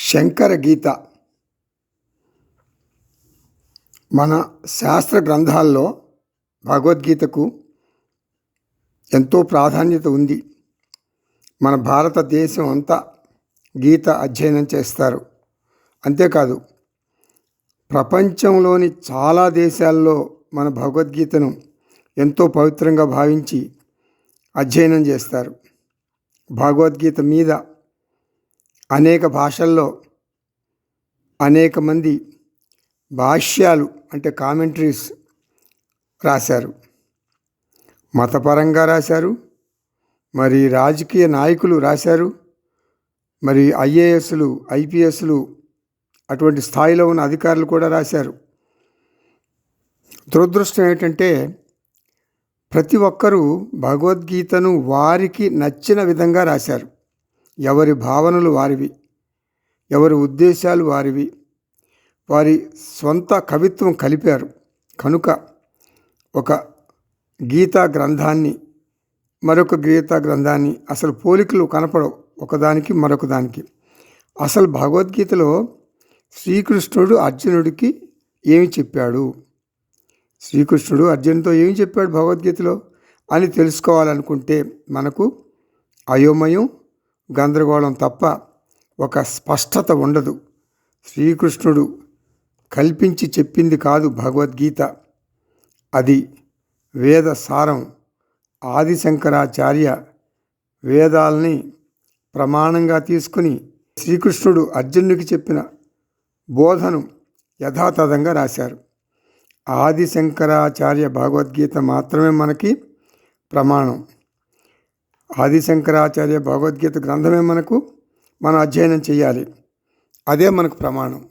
శంకర గీత మన శాస్త్ర గ్రంథాల్లో భగవద్గీతకు ఎంతో ప్రాధాన్యత ఉంది. మన భారతదేశం అంతా గీత అధ్యయనం చేస్తారు. అంతేకాదు, ప్రపంచంలోని చాలా దేశాల్లో మన భగవద్గీతను ఎంతో పవిత్రంగా భావించి అధ్యయనం చేస్తారు. భగవద్గీత మీద అనేక భాషల్లో అనేక మంది భాష్యాలు అంటే కామెంటరీస్ రాశారు. మతపరంగా రాశారు, మరి రాజకీయ నాయకులు రాశారు, మరి ఐఏఎస్లు ఐపీఎస్లు అటువంటి స్థాయిలో ఉన్న అధికారులు కూడా రాశారు. దురదృష్టం ఏంటంటే ప్రతి ఒక్కరూ భగవద్గీతను వారికి నచ్చిన విధంగా రాశారు. ఎవరి భావనలు వారివి, ఎవరి ఉద్దేశాలు వారివి, వారి సొంత కవిత్వం కలిపారు. కనుక ఒక గీతా గ్రంథాన్ని మరొక గీతా గ్రంథాన్ని అసలు పోలికలు కనపడవు ఒకదానికి మరొక దానికి. అసలు భగవద్గీతలో శ్రీకృష్ణుడు అర్జునుడికి ఏమి చెప్పాడు, శ్రీకృష్ణుడు అర్జునుడితో ఏమి చెప్పాడు భగవద్గీతలో అని తెలుసుకోవాలనుకుంటే మనకు అయోమయం, గందరగోళం తప్ప ఒక స్పష్టత ఉండదు. శ్రీకృష్ణుడు కల్పించి చెప్పింది కాదు భగవద్గీత, అది వేద సారం. ఆదిశంకరాచార్య వేదాలని ప్రమాణంగా తీసుకుని శ్రీకృష్ణుడు అర్జునుడికి చెప్పిన బోధను యథాతథంగా రాశారు. ఆదిశంకరాచార్య భగవద్గీత మాత్రమే మనకి ప్రమాణం. ఆదిశంకరాచార్య భగవద్గీత గ్రంథమే మనం అధ్యయనం చేయాలి. అదే మనకు ప్రమాణం.